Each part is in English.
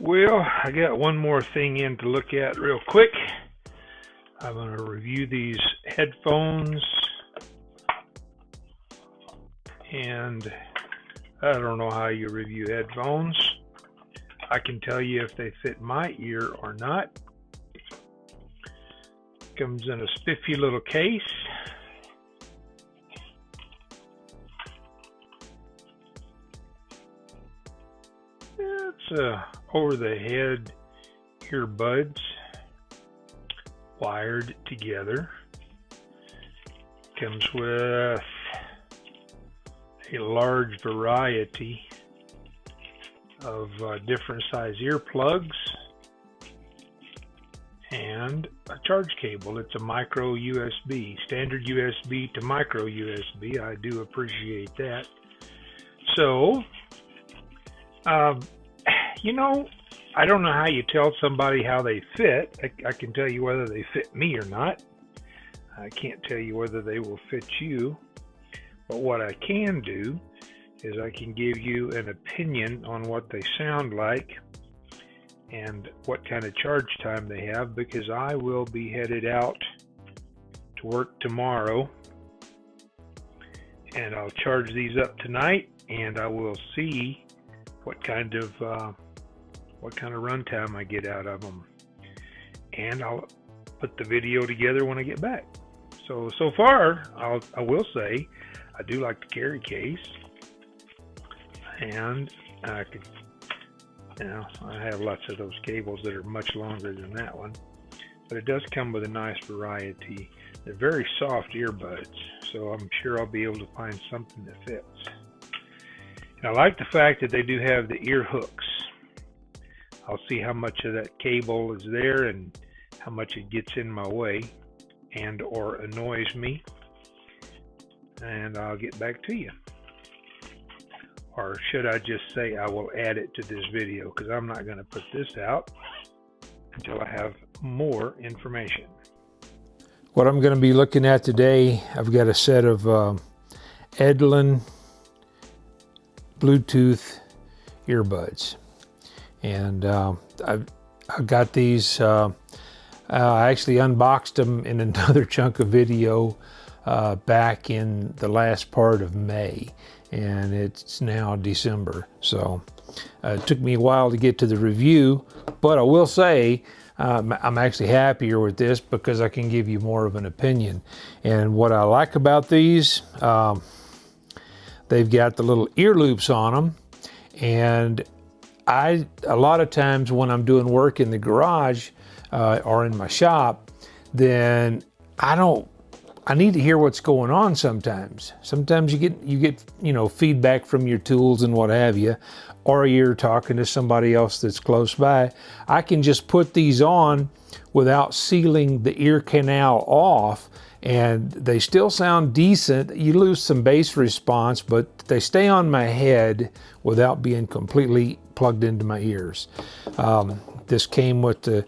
Well, I got one more thing in to look at real quick. I'm going to review these headphones, and I don't know how you review headphones. I can tell you if they fit my ear or not. Comes in a spiffy little case. It's over-the-head earbuds wired together. Comes with a large variety of different size earplugs and a charge cable. It's a micro USB, standard USB to micro USB. I do appreciate that. So, you know, I don't know how you tell somebody how they fit. I can tell you whether they fit me or not. I can't tell you whether they will fit you. But what I can do is I can give you an opinion on what they sound like and what kind of charge time they have, because I will be headed out to work tomorrow, and I'll charge these up tonight, and I will see what kind of runtime I get out of them, and I'll put the video together when I get back. So far, I will say I do like the carry case, and I could, I have lots of those cables that are much longer than that one, but it does come with a nice variety. They're very soft earbuds, so I'm sure I'll be able to find something that fits. And I like the fact that they do have the ear hooks. I'll see how much of that cable is there and how much it gets in my way and or annoys me, and I'll get back to you. Or should I just say I will add it to this video, because I'm not going to put this out until I have more information. What I'm going to be looking at today, I've got a set of Edelin Bluetooth earbuds. And I've got these, I actually unboxed them in another chunk of video back in the last part of May, and it's now December. So it took me a while to get to the review, but I will say I'm actually happier with this because I can give you more of an opinion. And what I like about these, they've got the little ear loops on them, and a lot of times when I'm doing work in the garage or in my shop, then I need to hear what's going on sometimes. Sometimes you get feedback from your tools and what have you, or you're talking to somebody else that's close by. I can just put these on without sealing the ear canal off, and they still sound decent. You lose some bass response, but they stay on my head without being completely plugged into my ears. This came with the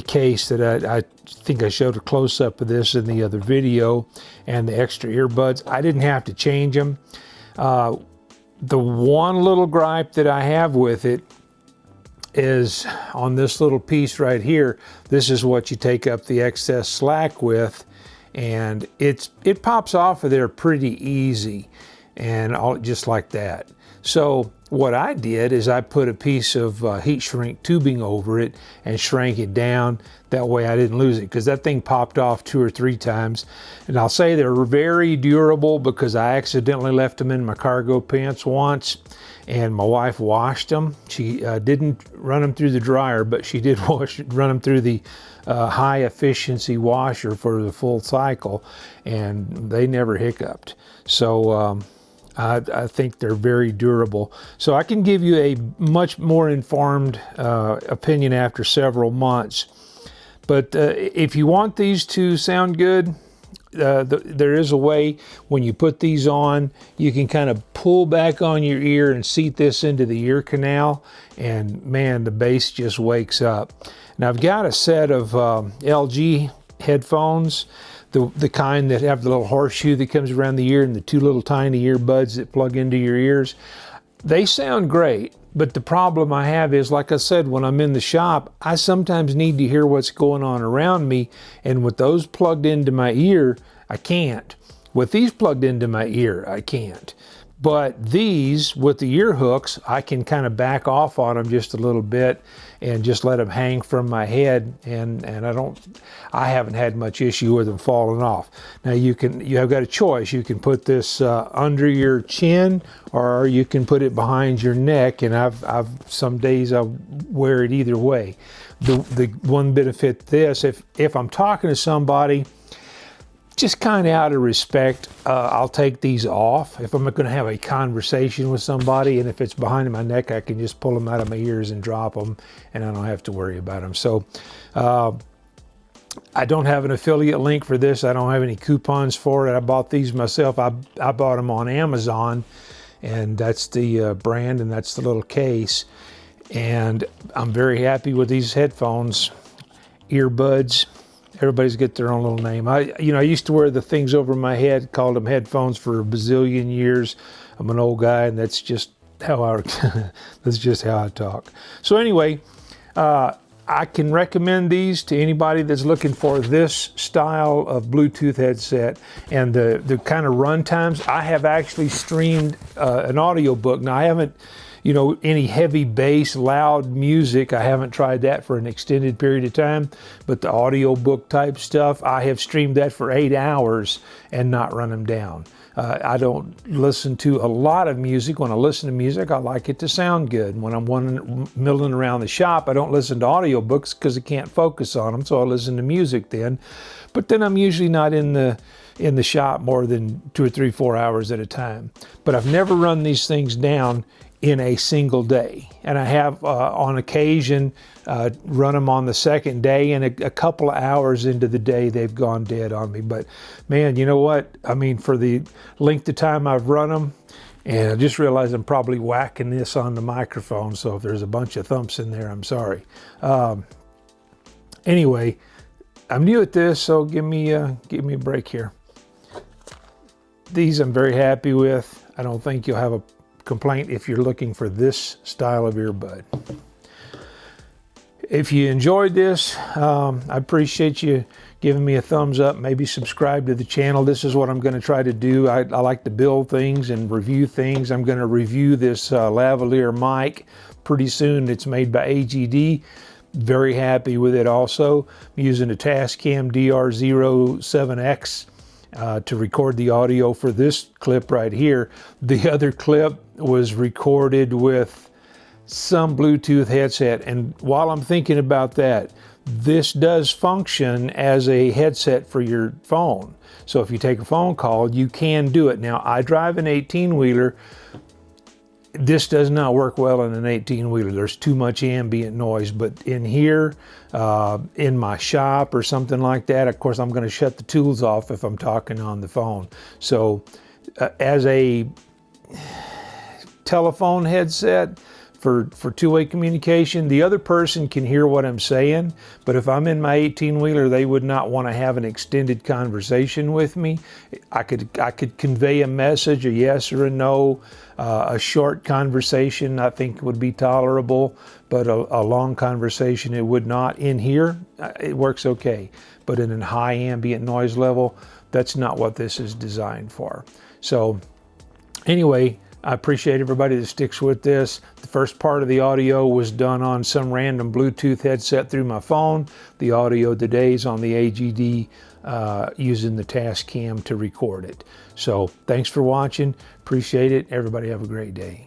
case that I think I showed a close-up of this in the other video, and the extra earbuds. I didn't have to change them. The one little gripe that I have with it is on this little piece right here. This is what you take up the excess slack with, and it pops off of there pretty easy, and just like that. So what I did is I put a piece of heat shrink tubing over it and shrank it down. That way I didn't lose it, because that thing popped off 2 or 3 times. And I'll say they're very durable because I accidentally left them in my cargo pants once, and my wife washed them. She didn't run them through the dryer, but she did run them through the high efficiency washer for the full cycle, and they never hiccuped. So I think they're very durable. So I can give you a much more informed opinion after several months. But if you want these to sound good, there is a way when you put these on, you can kind of pull back on your ear and seat this into the ear canal, and man, the bass just wakes up. Now I've got a set of LG headphones, the kind that have the little horseshoe that comes around the ear and the 2 little tiny earbuds that plug into your ears. They sound great. But the problem I have is, like I said, when I'm in the shop, I sometimes need to hear what's going on around me. And with those plugged into my ear, I can't. With these plugged into my ear, I can't. But these, with the ear hooks, I can kind of back off on them just a little bit and just let them hang from my head, and I haven't had much issue with them falling off. Now you have got a choice. You can put this under your chin, or you can put it behind your neck, and I've some days I wear it either way. The one benefit this, if I'm talking to somebody, just kind of out of respect, I'll take these off if I'm going to have a conversation with somebody, and if it's behind my neck, I can just pull them out of my ears and drop them, and I don't have to worry about them. So I don't have an affiliate link for this. I don't have any coupons for it. I bought these myself. I bought them on Amazon, and that's the brand, and that's the little case. And I'm very happy with these headphones, earbuds. Everybody's got their own little name. I used to wear the things over my head, called them headphones for a bazillion years. I'm an old guy, and that's just how I talk. So anyway, I can recommend these to anybody that's looking for this style of Bluetooth headset and the kind of run times. I have actually streamed an audiobook. Now I haven't, any heavy bass, loud music. I haven't tried that for an extended period of time, but the audiobook type stuff, I have streamed that for 8 hours and not run them down. I don't listen to a lot of music. When I listen to music, I like it to sound good. When I'm milling around the shop, I don't listen to audiobooks because I can't focus on them, so I listen to music then. But then I'm usually not in the shop more than 2 or 3, 4 hours at a time. But I've never run these things down in a single day. And I have on occasion run them on the second day, and a couple of hours into the day they've gone dead on me. But man, you know what? I mean, for the length of time I've run them, and I just realized I'm probably whacking this on the microphone, so if there's a bunch of thumps in there, I'm sorry. Anyway, I'm new at this, so give me a break here. These I'm very happy with. I don't think you'll have a complaint if you're looking for this style of earbud. If you enjoyed this, I appreciate you giving me a thumbs up. Maybe subscribe to the channel. This is what I'm going to try to do. I like to build things and review things. I'm going to review this lavalier mic pretty soon. It's made by AGD. Very happy with it also. I'm using a Tascam DR07X to record the audio for this clip right here. The other clip was recorded with some Bluetooth headset, and while I'm thinking about that, this does function as a headset for your phone. So if you take a phone call, you can do it. Now, I drive an 18-wheeler. This does not work well in an 18-wheeler. There's too much ambient noise, but in here, in my shop or something like that, of course, I'm going to shut the tools off if I'm talking on the phone. So as a telephone headset for two-way communication, the other person can hear what I'm saying, but if I'm in my 18-wheeler, they would not want to have an extended conversation with me. I could convey a message, a yes or a no. A short conversation I think would be tolerable, but a long conversation it would not. In here, it works okay, but in a high ambient noise level, that's not what this is designed for. So anyway, I appreciate everybody that sticks with this. The first part of the audio was done on some random Bluetooth headset through my phone. The audio today is on the AGD using the Tascam to record it. So thanks for watching. Appreciate it. Everybody have a great day.